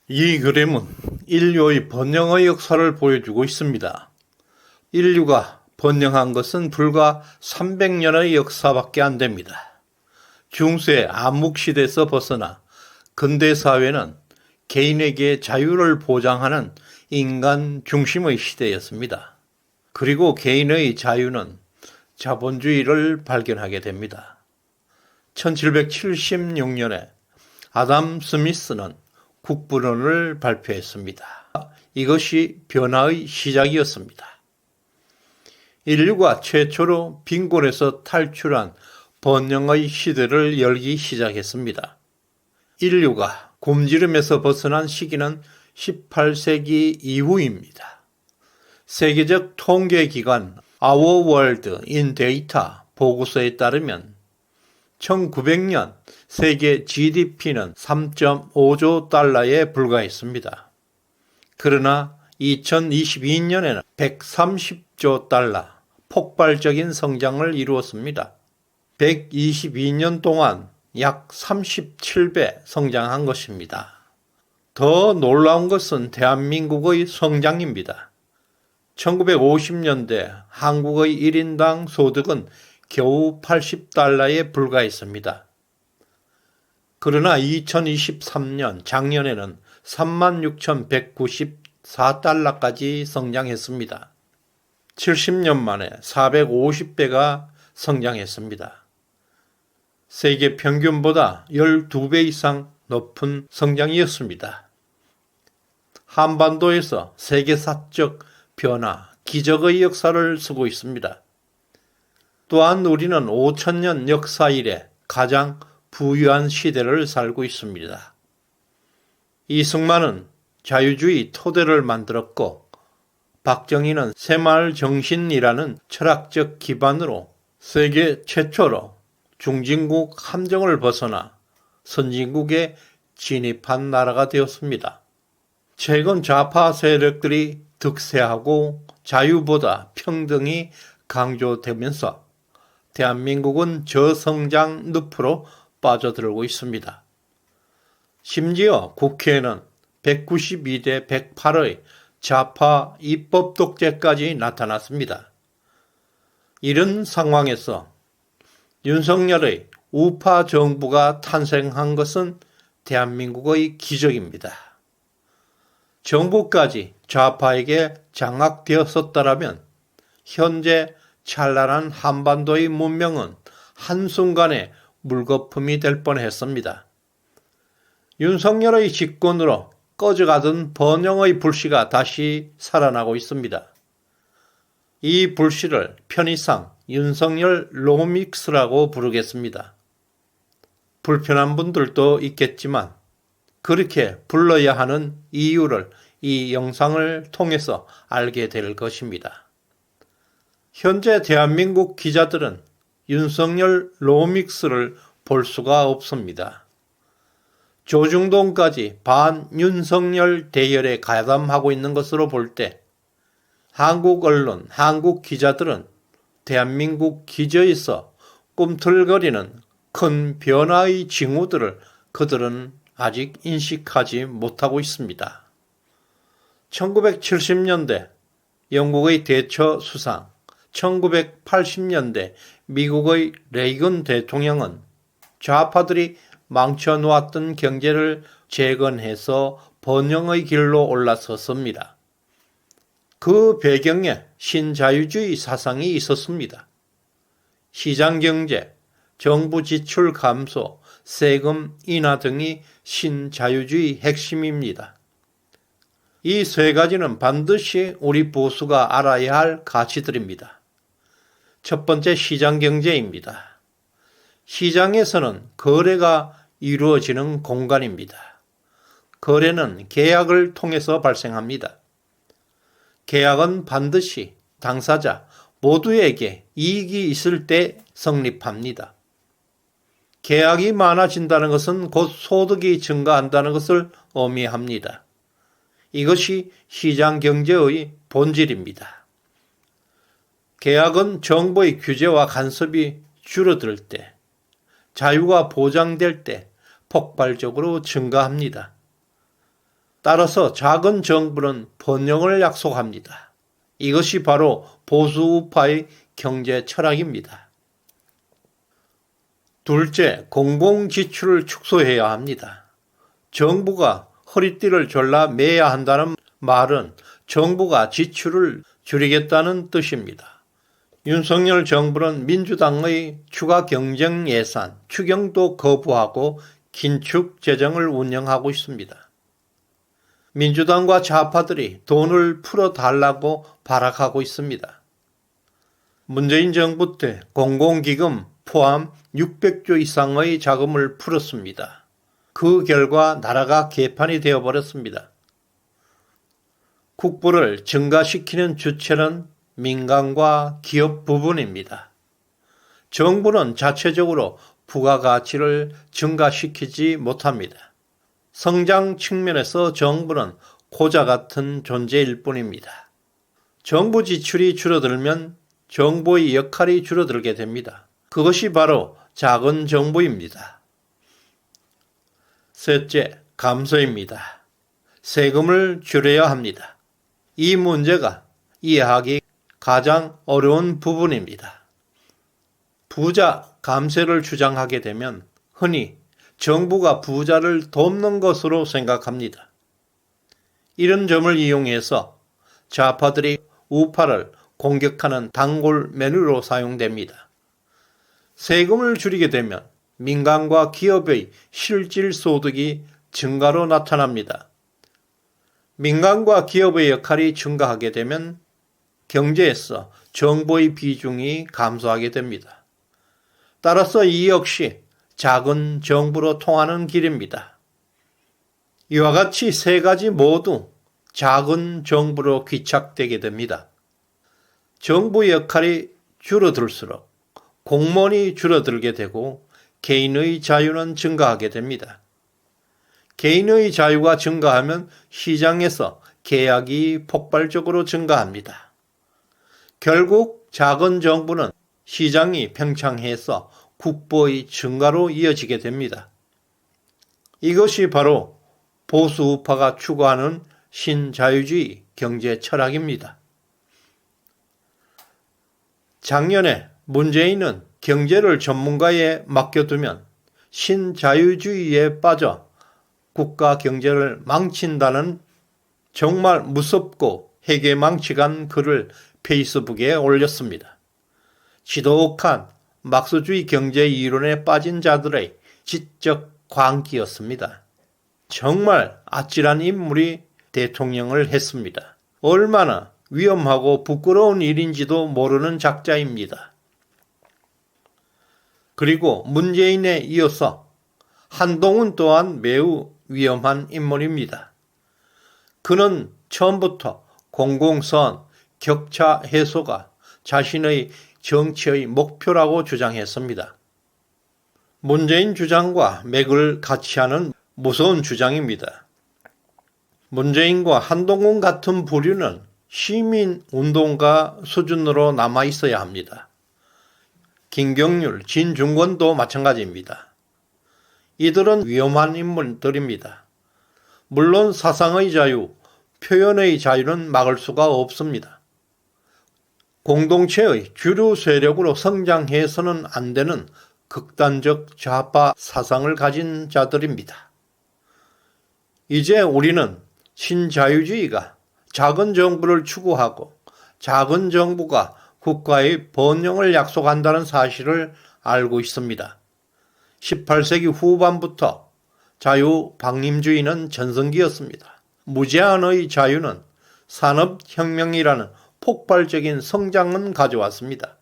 이 그림은 인류의 번영의 역사를 보여주고 있습니다. 인류가 번영한 것은 불과 300년의 역사밖에 안 됩니다. 중세 암묵시대에서 벗어나 근대사회는 개인에게 자유를 보장하는 인간 중심의 시대였습니다. 그리고 개인의 자유는 자본주의를 발견하게 됩니다. 1776년에 아담 스미스는 국부론을 발표했습니다. 이것이 변화의 시작이었습니다. 인류가 최초로 빈곤에서 탈출한 번영의 시대를 열기 시작했습니다. 인류가 굶주림에서 벗어난 시기는 18세기 이후입니다. 세계적 통계기관 Our World in Data 보고서에 따르면 1900년 세계 GDP는 3.5조 달러에 불과했습니다. 그러나 2022년에는 130조 달러, 폭발적인 성장을 이루었습니다. 122년 동안 약 37배 성장한 것입니다. 더 놀라운 것은 대한민국의 성장입니다. 1950년대 한국의 1인당 소득은 겨우 80달러에 불과했습니다. 그러나 2023년 작년에는 36,194달러까지 성장했습니다. 70년 만에 450배가 성장했습니다. 세계 평균보다 12배 이상 높은 성장이었습니다. 한반도에서 세계사적 변화, 기적의 역사를 쓰고 있습니다. 또한 우리는 5천년 역사 이래 가장 부유한 시대를 살고 있습니다. 이승만은 자유주의 토대를 만들었고 박정희는 새마을정신이라는 철학적 기반으로 세계 최초로 중진국 함정을 벗어나 선진국에 진입한 나라가 되었습니다. 최근 좌파 세력들이 득세하고 자유보다 평등이 강조되면서 대한민국은 저성장 늪으로 빠져들고 있습니다. 심지어 국회에는 192대 108의 좌파 입법 독재까지 나타났습니다. 이런 상황에서 윤석열의 우파 정부가 탄생한 것은 대한민국의 기적입니다. 정부까지 좌파에게 장악되었었다면 현재 찬란한 한반도의 문명은 한순간에 물거품이 될 뻔했습니다. 윤석열의 집권으로 꺼져가던 번영의 불씨가 다시 살아나고 있습니다. 이 불씨를 편의상 윤석열 로믹스라고 부르겠습니다. 불편한 분들도 있겠지만 그렇게 불러야 하는 이유를 이 영상을 통해서 알게 될 것입니다. 현재 대한민국 기자들은 윤석열 로믹스를 볼 수가 없습니다. 조중동까지 반윤석열 대열에 가담하고 있는 것으로 볼 때 한국 언론, 한국 기자들은 대한민국 기저에서 꿈틀거리는 큰 변화의 징후들을 그들은 아직 인식하지 못하고 있습니다. 1970년대 영국의 대처 수상, 1980년대 미국의 레이건 대통령은 좌파들이 망쳐놓았던 경제를 재건해서 번영의 길로 올라섰습니다. 그 배경에 신자유주의 사상이 있었습니다. 시장경제, 정부 지출 감소, 세금 인하 등이 신자유주의 핵심입니다. 이 세 가지는 반드시 우리 보수가 알아야 할 가치들입니다. 첫 번째 시장경제입니다. 시장에서는 거래가 이루어지는 공간입니다. 거래는 계약을 통해서 발생합니다. 계약은 반드시 당사자 모두에게 이익이 있을 때 성립합니다. 계약이 많아진다는 것은 곧 소득이 증가한다는 것을 의미합니다. 이것이 시장경제의 본질입니다. 계약은 정부의 규제와 간섭이 줄어들 때, 자유가 보장될 때 폭발적으로 증가합니다. 따라서 작은 정부는 번영을 약속합니다. 이것이 바로 보수 우파의 경제 철학입니다. 둘째, 공공지출을 축소해야 합니다. 정부가 허리띠를 졸라 매야 한다는 말은 정부가 지출을 줄이겠다는 뜻입니다. 윤석열 정부는 민주당의 추가 경정 예산 추경도 거부하고 긴축 재정을 운영하고 있습니다. 민주당과 좌파들이 돈을 풀어달라고 발악하고 있습니다. 문재인 정부 때 공공기금 포함 600조 이상의 자금을 풀었습니다. 그 결과 나라가 개판이 되어버렸습니다. 국부를 증가시키는 주체는 민간과 기업 부분입니다. 정부는 자체적으로 부가가치를 증가시키지 못합니다. 성장 측면에서 정부는 고자 같은 존재일 뿐입니다. 정부 지출이 줄어들면 정부의 역할이 줄어들게 됩니다. 그것이 바로 작은 정부입니다. 셋째, 감소입니다. 세금을 줄여야 합니다. 이 문제가 이해하기 가장 어려운 부분입니다. 부자 감세를 주장하게 되면 흔히 정부가 부자를 돕는 것으로 생각합니다. 이런 점을 이용해서 좌파들이 우파를 공격하는 단골 메뉴로 사용됩니다. 세금을 줄이게 되면 민간과 기업의 실질 소득이 증가로 나타납니다. 민간과 기업의 역할이 증가하게 되면 경제에서 정부의 비중이 감소하게 됩니다. 따라서 이 역시 작은 정부로 통하는 길입니다. 이와 같이 세 가지 모두 작은 정부로 귀착되게 됩니다. 정부 역할이 줄어들수록 공무원이 줄어들게 되고 개인의 자유는 증가하게 됩니다. 개인의 자유가 증가하면 시장에서 계약이 폭발적으로 증가합니다. 결국 작은 정부는 시장이 팽창해서 국부의 증가로 이어지게 됩니다. 이것이 바로 보수 우파가 추구하는 신자유주의 경제 철학입니다. 작년에 문재인은 경제를 전문가에 맡겨두면 신자유주의에 빠져 국가 경제를 망친다는 정말 무섭고 해괴망측한 글을 페이스북에 올렸습니다. 지독한 막스주의 경제 이론에 빠진 자들의 지적 광기였습니다. 정말 아찔한 인물이 대통령을 했습니다. 얼마나 위험하고 부끄러운 일인지도 모르는 작자입니다. 그리고 문재인에 이어서 한동훈 또한 매우 위험한 인물입니다. 그는 처음부터 공공선, 격차 해소가 자신의 정치의 목표라고 주장했습니다. 문재인 주장과 맥을 같이 하는 무서운 주장입니다. 문재인과 한동훈 같은 부류는 시민운동가 수준으로 남아있어야 합니다. 김경률, 진중권도 마찬가지입니다. 이들은 위험한 인물들입니다. 물론 사상의 자유, 표현의 자유는 막을 수가 없습니다. 공동체의 주류 세력으로 성장해서는 안 되는 극단적 좌파 사상을 가진 자들입니다. 이제 우리는 신자유주의가 작은 정부를 추구하고 작은 정부가 국가의 번영을 약속한다는 사실을 알고 있습니다. 18세기 후반부터 자유방임주의는 전성기였습니다. 무제한의 자유는 산업혁명이라는 폭발적인 성장은 가져왔습니다.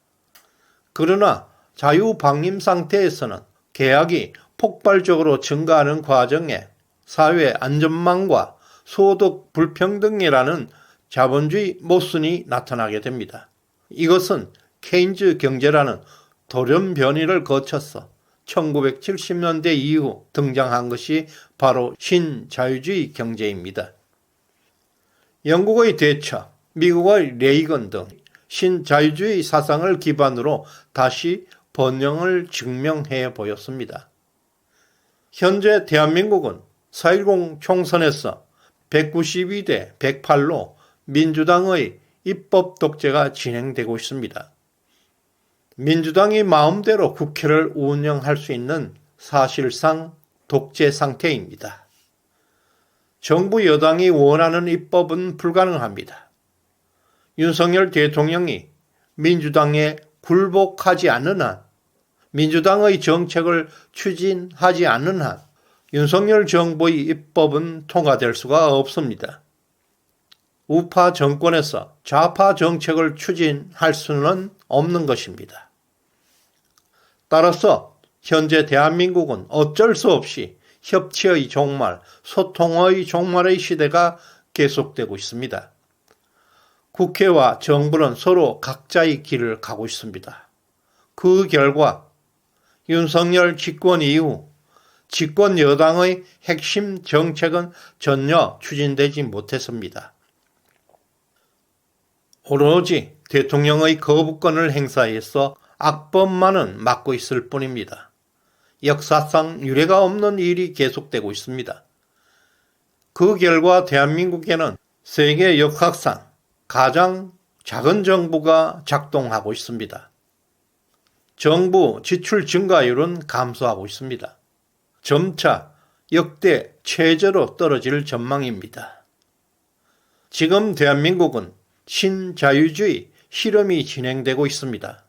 그러나 자유방임 상태에서는 계약이 폭발적으로 증가하는 과정에 사회 안전망과 소득 불평등이라는 자본주의 모순이 나타나게 됩니다. 이것은 케인즈 경제라는 돌연변이를 거쳐서 1970년대 이후 등장한 것이 바로 신자유주의 경제입니다. 영국의 대처, 미국의 레이건 등 신자유주의 사상을 기반으로 다시 번영을 증명해 보였습니다. 현재 대한민국은 4.10 총선에서 192대 108로 민주당의 입법 독재가 진행되고 있습니다. 민주당이 마음대로 국회를 운영할 수 있는 사실상 독재 상태입니다. 정부 여당이 원하는 입법은 불가능합니다. 윤석열 대통령이 민주당에 굴복하지 않는 한, 민주당의 정책을 추진하지 않는 한 윤석열 정부의 입법은 통과될 수가 없습니다. 우파 정권에서 좌파 정책을 추진할 수는 없는 것입니다. 따라서 현재 대한민국은 어쩔 수 없이 협치의 종말, 소통의 종말의 시대가 계속되고 있습니다. 국회와 정부는 서로 각자의 길을 가고 있습니다. 그 결과 윤석열 집권 이후 집권 여당의 핵심 정책은 전혀 추진되지 못했습니다. 오로지 대통령의 거부권을 행사해서 악법만은 막고 있을 뿐입니다. 역사상 유례가 없는 일이 계속되고 있습니다. 그 결과 대한민국에는 세계 역사상 가장 작은 정부가 작동하고 있습니다. 정부 지출 증가율은 감소하고 있습니다. 점차 역대 최저로 떨어질 전망입니다. 지금 대한민국은 신자유주의 실험이 진행되고 있습니다.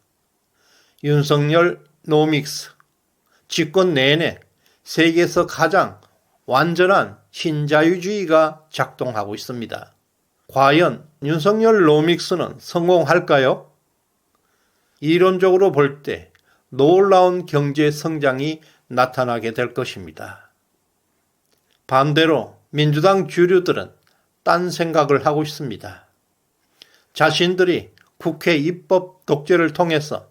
윤석열 노믹스, 집권 내내 세계에서 가장 완전한 신자유주의가 작동하고 있습니다. 과연 윤석열 노믹스는 성공할까요? 이론적으로 볼 때 놀라운 경제 성장이 나타나게 될 것입니다. 반대로 민주당 주류들은 딴 생각을 하고 있습니다. 자신들이 국회 입법 독재를 통해서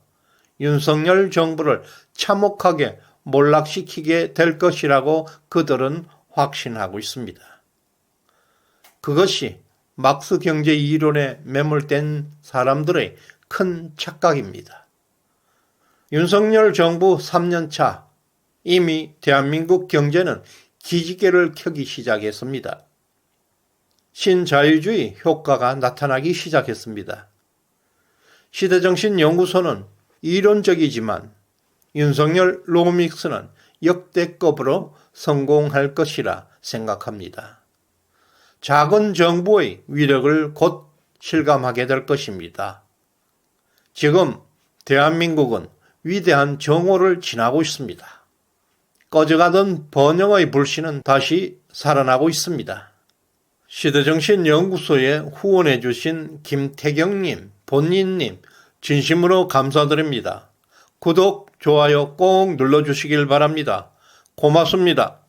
윤석열 정부를 참혹하게 몰락시키게 될 것이라고 그들은 확신하고 있습니다. 그것이 막스 경제 이론에 매몰된 사람들의 큰 착각입니다. 윤석열 정부 3년차 이미 대한민국 경제는 기지개를 켜기 시작했습니다. 신자유주의 효과가 나타나기 시작했습니다. 시대정신연구소는 이론적이지만 윤석열 노믹스는 역대급으로 성공할 것이라 생각합니다. 작은 정부의 위력을 곧 실감하게 될 것입니다. 지금 대한민국은 위대한 정오를 지나고 있습니다. 꺼져가던 번영의 불씨는 다시 살아나고 있습니다. 시대정신연구소에 후원해 주신 김태경님, 본인님 진심으로 감사드립니다. 구독, 좋아요 꼭 눌러주시길 바랍니다. 고맙습니다.